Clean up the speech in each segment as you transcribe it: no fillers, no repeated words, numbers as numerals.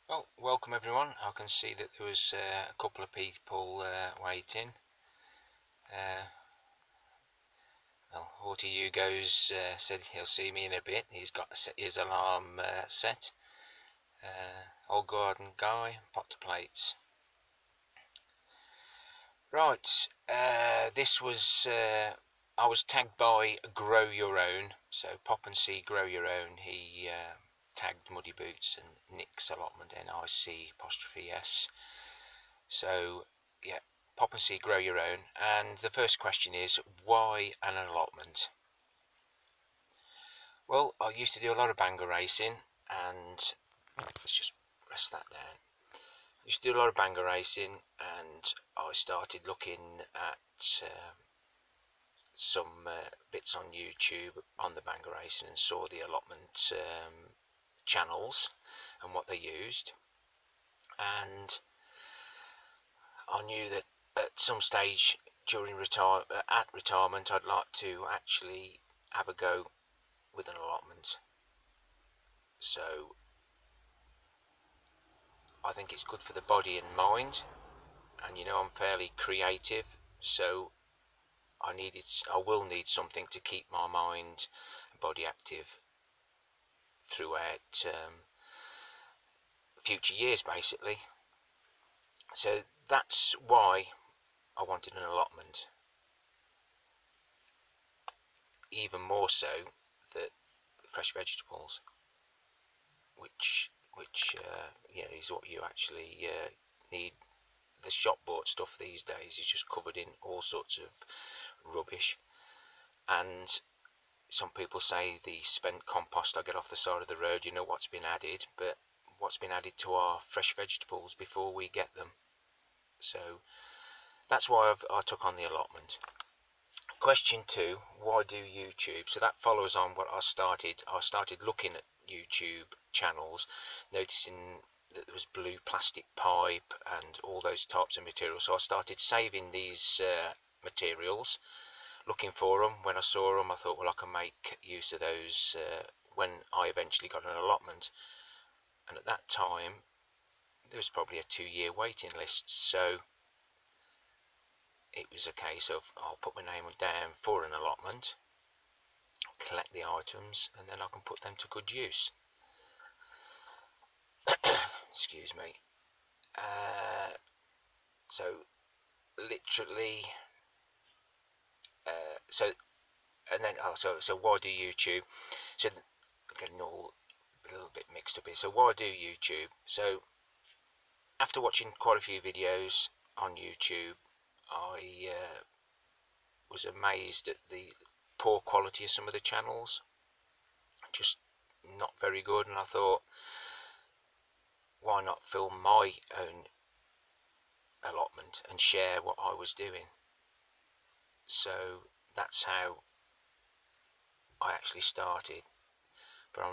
Well, welcome everyone. I can see that there was a couple of people waiting. Well, Haughty Hugo's said he'll see me in a bit. He's got his alarm set. Old Garden Guy, pot to plates. Right, this was I was tagged by Grow Your Own. So Pop and See Grow Your Own. He tagged Muddy Boots and Nick's Allotment, NIC''S. So yeah, Pop and See Grow Your Own. And the first question is, why an allotment? Well, I used to do a lot of banger racing, and let's just press that down. I used to do a lot of banger racing, and I started looking at some bits on YouTube on the banger racing and saw the allotment channels and what they used, and I knew that at some stage during retirement I'd like to actually have a go with an allotment. So I think it's good for the body and mind, and I'm fairly creative, so I will need something to keep my mind and body active throughout future years, basically. So that's why I wanted an allotment. Even more so that fresh vegetables, which is what you actually need. The shop bought stuff these days is just covered in all sorts of rubbish, and some people say the spent compost I get off the side of the road, what's been added, but what's been added to our fresh vegetables before we get them. So that's why I took on the allotment. Question 2, why do YouTube? So that follows on what I started looking at YouTube channels, noticing that there was blue plastic pipe and all those types of materials. So I started saving these materials, looking for them. When I saw them, I thought, well, I can make use of those when I eventually got an allotment. And at that time, there was probably a 2-year waiting list. So it was a case of, I'll put my name down for an allotment, collect the items, and then I can put them to good use. Excuse me. So literally, so why do YouTube? So getting all a little bit mixed up here. So why do YouTube? So after watching quite a few videos on YouTube, I was amazed at the poor quality of some of the channels, just not very good, and I thought, why not film my own allotment and share what I was doing? So that's how I actually started. But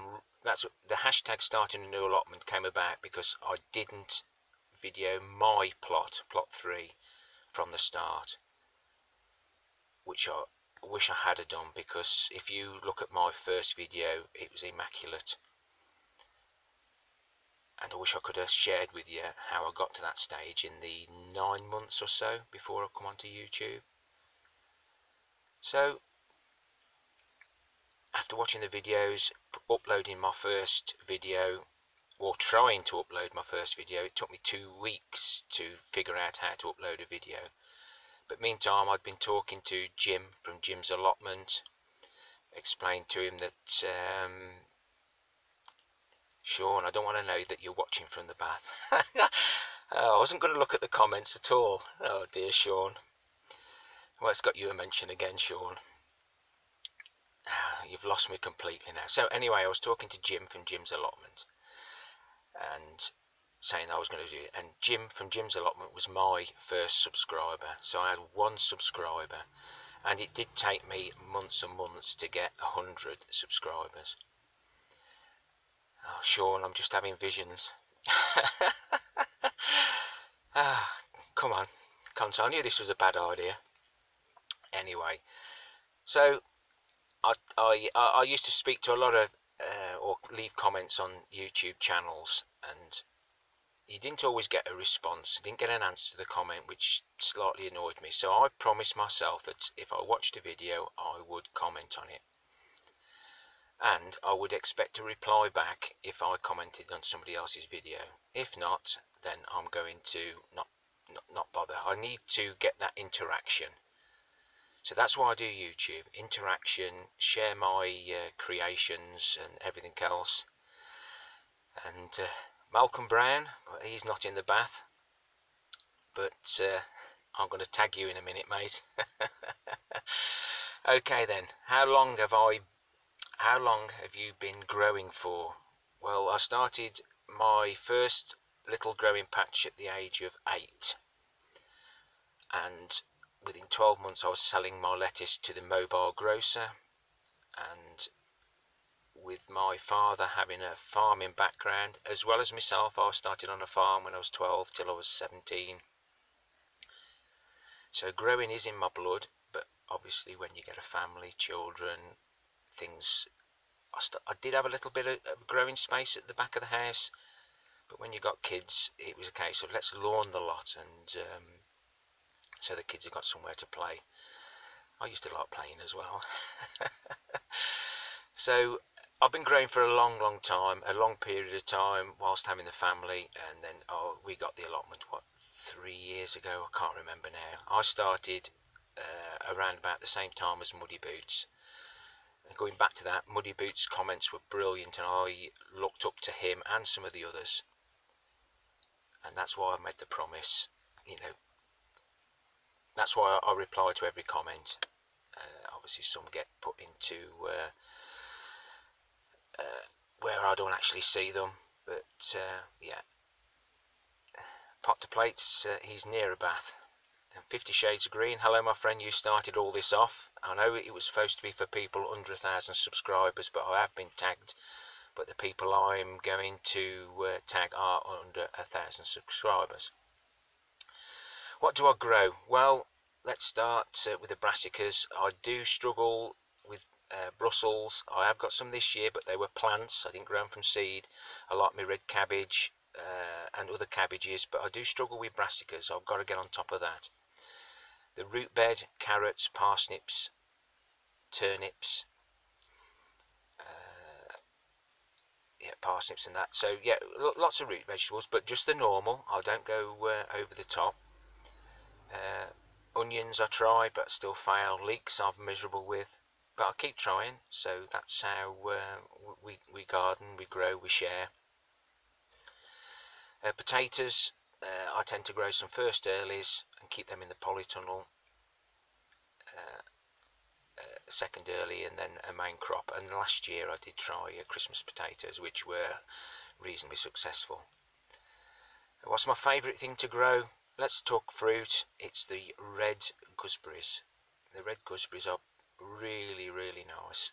that's the hashtag starting a new allotment came about because I didn't video my plot 3 from the start, which I wish I had done, because if you look at my first video, it was immaculate, and I wish I could have shared with you how I got to that stage in the 9 months or so before I come onto YouTube. So after watching the videos, uploading my first video, or trying to upload my first video, it took me 2 weeks to figure out how to upload a video. But meantime, I'd been talking to Jim from Jim's Allotment, explained to him that, Sean, I don't want to know that you're watching from the bath. I wasn't going to look at the comments at all. Oh dear, Sean. Well, it's got you a mention again, Sean. You've lost me completely now. So anyway, I was talking to Jim from Jim's Allotment and saying I was going to do it, and Jim from Jim's Allotment was my first subscriber. So I had 1 subscriber, and it did take me months and months to get 100 subscribers. Oh, Sean, I'm just having visions. Come on, I knew this was a bad idea. Anyway, so I used to speak to a lot of or leave comments on YouTube channels, and you didn't always get a response. I didn't get an answer to the comment, which slightly annoyed me. So I promised myself that if I watched a video, I would comment on it. And I would expect a reply back if I commented on somebody else's video. If not, then I'm going to not bother. I need to get that interaction. So that's why I do YouTube. Interaction, share my creations and everything else. And Malcolm Brown, he's not in the bath, but I'm going to tag you in a minute, mate. Okay then, how long have you been growing for? Well, I started my first little growing patch at the age of 8, and within 12 months I was selling my lettuce to the mobile grocer. And with my father having a farming background as well as myself, I started on a farm when I was 12 till I was 17. So growing is in my blood, but obviously when you get a family, children, things, I did have a little bit of growing space at the back of the house, but when you got kids, it was a case of let's lawn the lot, and so the kids have got somewhere to play. I used to like playing as well. So I've been growing for a long time, a long period of time whilst having the family, and then we got the allotment, what, 3 years ago? I can't remember now. I started around about the same time as Muddy Boots. And going back to that, Muddy Boots' comments were brilliant, and I looked up to him and some of the others. And that's why I made the promise, you know, that's why I reply to every comment. Obviously some get put into where I don't actually see them, but yeah. Pot to Plates, he's near a bath. And 50 Shades of Green, hello my friend, you started all this off. I know it was supposed to be for people under 1,000 subscribers, but I have been tagged, but the people I'm going to tag are under 1,000 subscribers. What do I grow? Well, let's start with the brassicas. I do struggle with Brussels. I have got some this year, but they were plants. I didn't grow them from seed. I like my red cabbage and other cabbages, but I do struggle with brassicas. I've got to get on top of that. The root bed, carrots, parsnips, turnips, yeah, parsnips and that. So yeah, lots of root vegetables, but just the normal. I don't go over the top. Onions I try, but still fail. Leeks I'm miserable with, but I keep trying. So that's how we garden, we grow, we share. Potatoes, I tend to grow some first earlies and keep them in the polytunnel. Second early and then a main crop. And last year I did try Christmas potatoes, which were reasonably successful. What's my favourite thing to grow? Let's talk fruit. It's the red gooseberries. The red gooseberries are really nice.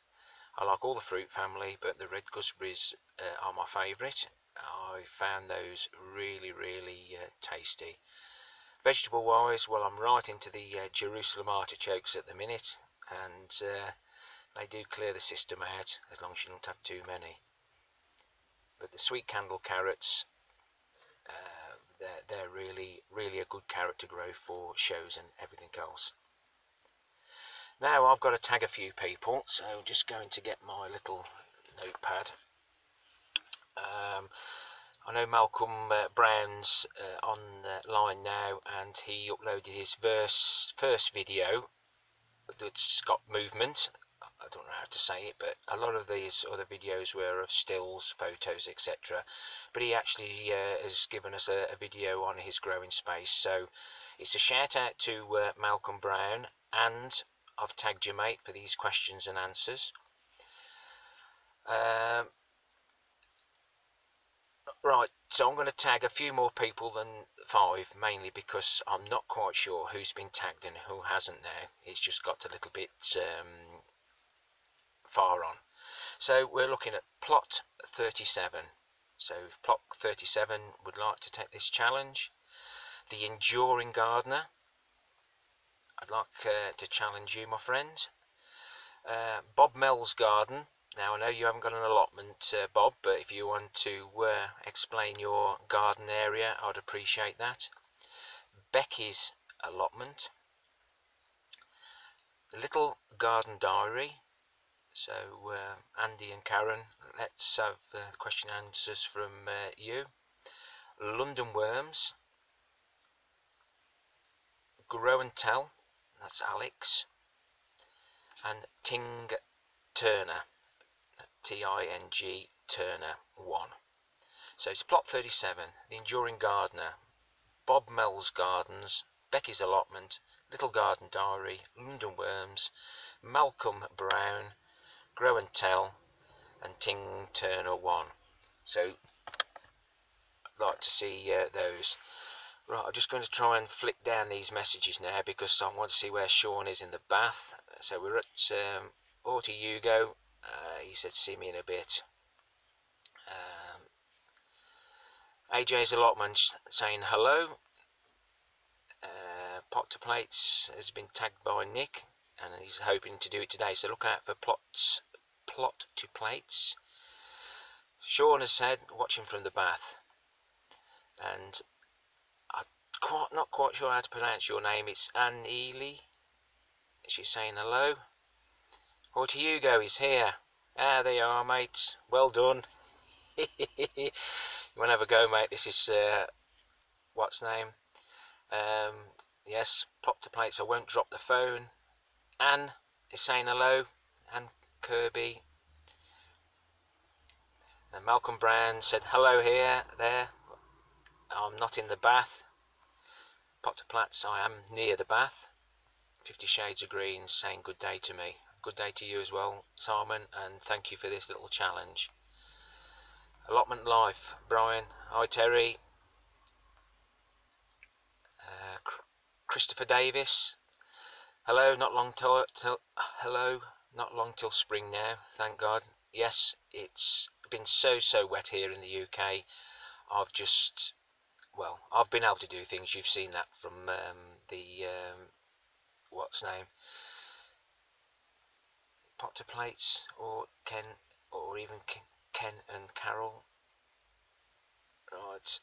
I like all the fruit family, but the red gooseberries are my favourite. I found those really tasty. Vegetable wise, well, I'm right into the Jerusalem artichokes at the minute, and they do clear the system out as long as you don't have too many. But the sweet candle carrots, they're really a good carrot to grow for shows and everything else. Now I've got to tag a few people, so I'm just going to get my little notepad. I know Malcolm Brown's online now, and he uploaded his first video that's got movement. I don't know how to say it, but a lot of these other videos were of stills, photos, etc. But he actually has given us a video on his growing space. So it's a shout out to Malcolm Brown, and I've tagged you, mate, for these questions and answers. Right, so I'm going to tag a few more people than 5, mainly because I'm not quite sure who's been tagged and who hasn't now. It's just got a little bit far on. So we're looking at Plot 37. So if Plot 37 would like to take this challenge. The Enduring Gardener, I'd like to challenge you, my friend. Bob Mel's Garden, Now I know you haven't got an allotment, Bob, but if you want to explain your garden area, I'd appreciate that. Becky's allotment, the little garden diary. So Andy and Karen, let's have the question and answers from you. London Worms, Grow and Tell, that's Alex, and Ting Turner, Ting Turner 1. So it's plot 37, The Enduring Gardener, Bob Mel's Gardens, Becky's Allotment, Little Garden Diary, London Worms, Malcolm Brown, Grow and Tell, and Ting Turner 1. So I'd like to see those. Right, I'm just going to try and flick down these messages now because I want to see where Sean is in the bath. So we're at Auto Hugo. He said see me in a bit. AJ's Allotment saying hello. Pot to Plates has been tagged by Nick and he's hoping to do it today, so look out for plot to plates. Sean has said watching from the bath, and I'm not quite sure how to pronounce your name. It's Anne Ely. She's saying hello. Auto Hugo is here. Ah, there you are, mates. Well done. You want to have a go, mate? This is what's name? Yes, plot to plates. I won't drop the phone. Anne is saying hello. Anne Kirby. And Malcolm Brown said hello here, there. I'm not in the bath. Pot to Plats, I am near the bath. 50 Shades of Green saying good day to me. Good day to you as well, Simon, and thank you for this little challenge. Allotment Life, Brian. Hi, Terry. Christopher Davis. Hello, not long till spring now, thank God. Yes, it's been so wet here in the UK. I've been able to do things. You've seen that from the what's name, Pot to Plates, or Ken, or even Ken and Carol. Right,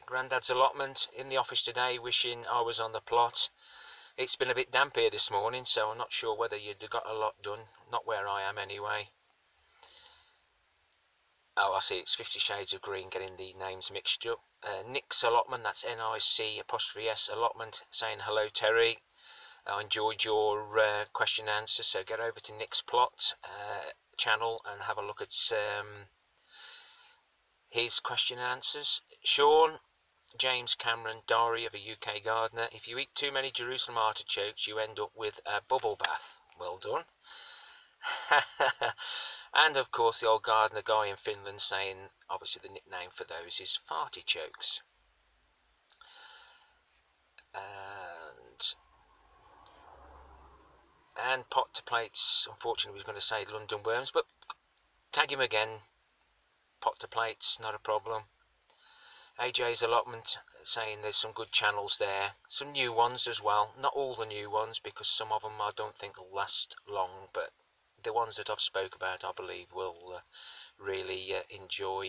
Grandad's Allotment in the office today, wishing I was on the plot. It's been a bit damp here this morning, so I'm not sure whether you'd got a lot done. Not where I am anyway. Oh, I see, it's 50 Shades of Green, getting the names mixed up. Nick's Allotment, that's NIC''S Allotment, saying hello, Terry. I enjoyed your question and answer, so get over to Nick's Plot channel and have a look at his question and answers. Sean, James Cameron, Diary of a UK Gardener. If you eat too many Jerusalem artichokes, you end up with a bubble bath. Well done. And of course the old gardener guy in Finland saying, obviously the nickname for those is fartichokes. And Pot to Plates, unfortunately was going to say London Worms, but tag him again. Pot to Plates, not a problem. AJ's Allotment saying there's some good channels there, some new ones as well. Not all the new ones, because some of them I don't think will last long, but the ones that I've spoke about I believe will really enjoy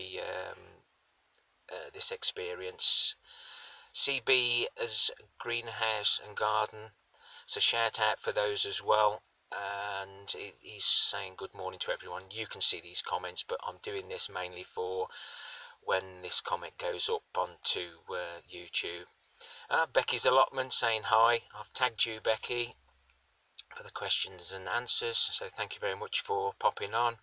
this experience. CB as Greenhouse and Garden, so shout out for those as well. And he's saying good morning to everyone. You can see these comments, but I'm doing this mainly for when this comment goes up onto YouTube. Becky's Allotment saying hi. I've tagged you, Becky, for the questions and answers, so thank you very much for popping on.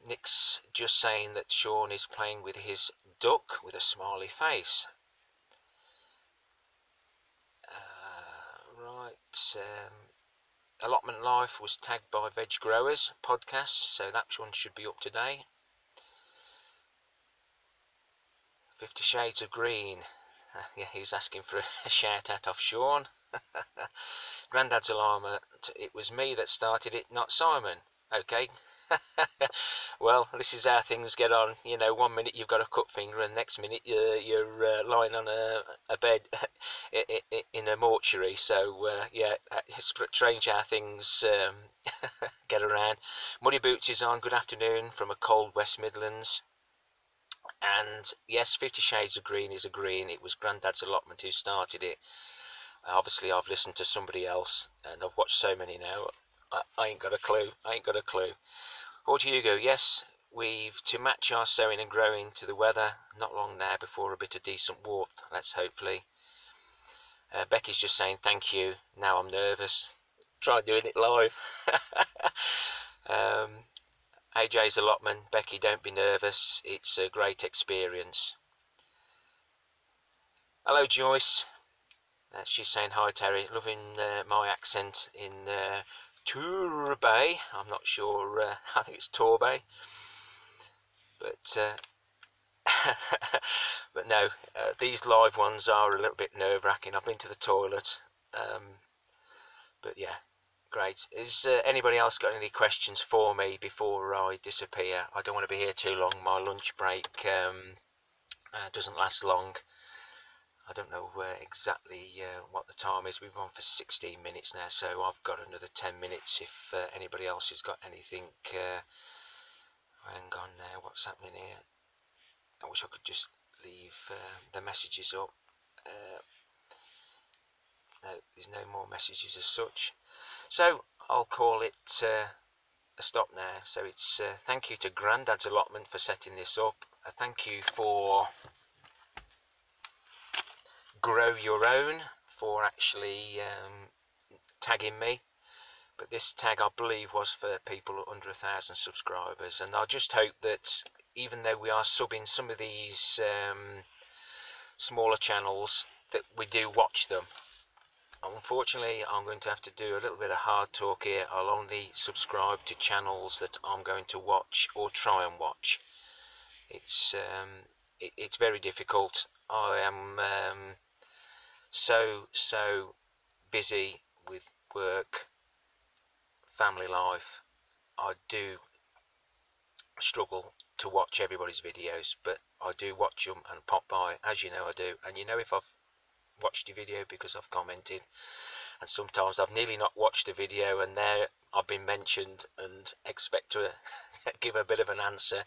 Nick's just saying that Sean is playing with his duck with a smiley face. Allotment Life was tagged by Veg Growers podcast, so that one should be up today. 50 Shades of Green. Yeah, he's asking for a shout out off Sean. Grandad's Allotment. It was me that started it, not Simon. Okay. Well, this is how things get on. You know, 1 minute you've got a cut finger, and next minute you're lying on a bed in a mortuary. So yeah, it's strange how things get around. Muddy Boots is on. Good afternoon from a cold West Midlands. And yes, 50 Shades of Green is a green. It was Grandad's Allotment who started it. Obviously, I've listened to somebody else, and I've watched so many now. I ain't got a clue. I ain't got a clue. Or to Hugo, yes, we've to match our sowing and growing to the weather. Not long now before a bit of decent warmth. Let's hopefully. Becky's just saying thank you. Now I'm nervous. Try doing it live. AJ's Allotment. Becky, don't be nervous. It's a great experience. Hello, Joyce. She's saying hi, Terry. Loving my accent in Torbay. I'm not sure. I think it's Torbay. But but no, these live ones are a little bit nerve-wracking. I've been to the toilet. But yeah, great. Is anybody else got any questions for me before I disappear? I don't want to be here too long. My lunch break doesn't last long. I don't know exactly what the time is. We've been on for 16 minutes now, so I've got another 10 minutes if anybody else has got anything. Hang on now, what's happening here? I wish I could just leave the messages up. No, there's no more messages as such. So I'll call it a stop now. So it's thank you to Grandad's Allotment for setting this up. A thank you for Grow Your Own for actually tagging me, but this tag I believe was for people under 1,000 subscribers, and I just hope that even though we are subbing some of these smaller channels, that we do watch them. Unfortunately, I'm going to have to do a little bit of hard talk here. I'll only subscribe to channels that I'm going to watch or try and watch. It's very difficult. I am so busy with work, family life. I do struggle to watch everybody's videos, but I do watch them and pop by, as you know I do. And you know if I've watched your video because I've commented, and sometimes I've nearly not watched a video and there I've been mentioned and expect to give a bit of an answer.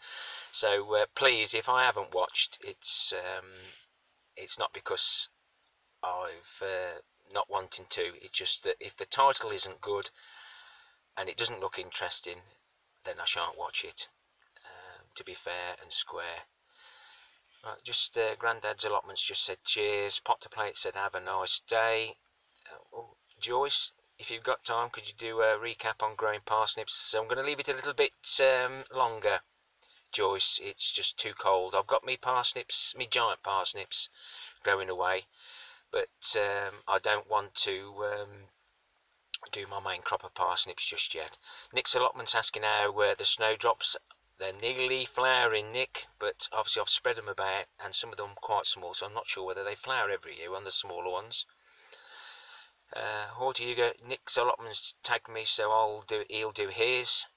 So please, if I haven't watched, it's not because I've not wanting to. It's just that if the title isn't good and it doesn't look interesting, then I shan't watch it, to be fair and square. Right, just Grandad's Allotments just said cheers. Pot to Plate said have a nice day. Joyce, if you've got time, could you do a recap on growing parsnips? So I'm going to leave it a little bit longer, Joyce. It's just too cold. I've got me parsnips, me giant parsnips growing away, but I don't want to do my main crop of parsnips just yet. Nick's Allotment's asking how the snowdrops. They're nearly flowering, Nick, but obviously I've spread them about, and some of them quite small, so I'm not sure whether they flower every year on the smaller ones. Horty Hugo, Nick's Allotment's tagged me, so he'll do his.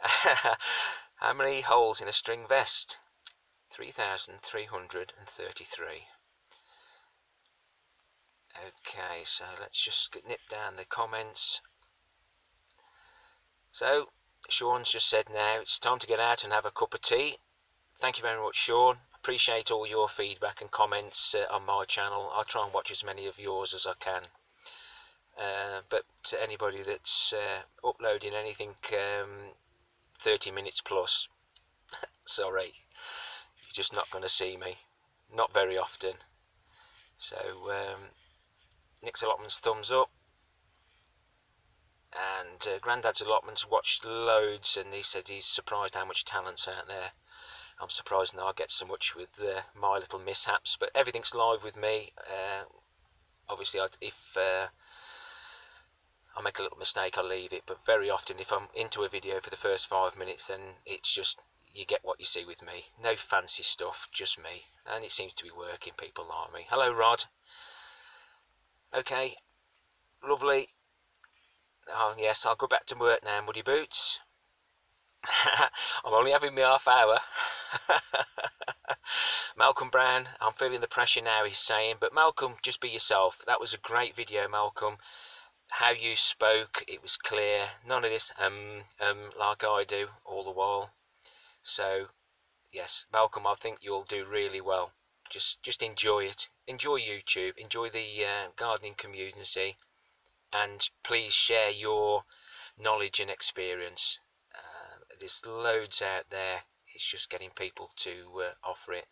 How many holes in a string vest? 3,333. Okay, so let's just nip down the comments. So Sean's just said now it's time to get out and have a cup of tea. Thank you very much, Sean. Appreciate all your feedback and comments on my channel. I'll try and watch as many of yours as I can. But to anybody that's uploading anything 30 minutes plus, sorry, you're just not going to see me. Not very often. So Nick's Allotment's thumbs up. And Grandad's Allotment's watched loads, and he said he's surprised how much talent's out there. I'm surprised now I get so much with my little mishaps, but everything's live with me. Obviously, if I make a little mistake, I'll leave it, but very often if I'm into a video for the first 5 minutes, then it's just, you get what you see with me. No fancy stuff, just me, and it seems to be working. People like me. Hello, Rod. Okay, lovely. Oh yes, I'll go back to work now, muddy boots. I'm only having my half hour. Malcolm Brown, I'm feeling the pressure now, he's saying. But Malcolm, just be yourself. That was a great video, Malcolm. How you spoke, it was clear. None of this like I do all the while. So yes, Malcolm, I think you'll do really well. Just enjoy it. Enjoy YouTube. Enjoy the gardening community, and please share your knowledge and experience. There's loads out there. It's just getting people to offer it.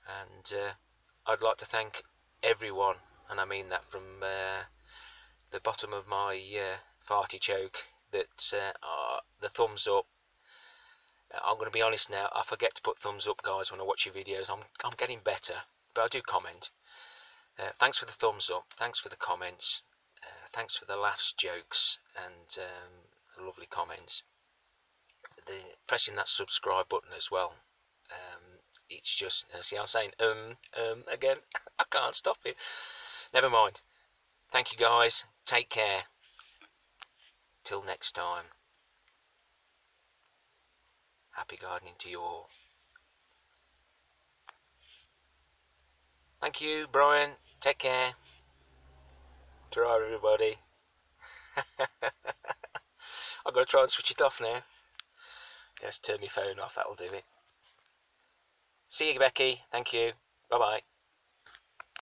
And I'd like to thank everyone, and I mean that from the bottom of my farty choke, that the thumbs up. I'm going to be honest now, I forget to put thumbs up, guys, when I watch your videos. I'm getting better, but I do comment. Thanks for the thumbs up, thanks for the comments, thanks for the laughs, jokes, and lovely comments. Pressing that subscribe button as well. It's just, see, I'm saying again. I can't stop it. Never mind. Thank you, guys. Take care. Till next time. Happy gardening to you all. Thank you, Brian. Take care. Ta-ra, everybody. I've got to try and switch it off now. Yes, turn my phone off. That'll do it. See you, Becky. Thank you. Bye-bye.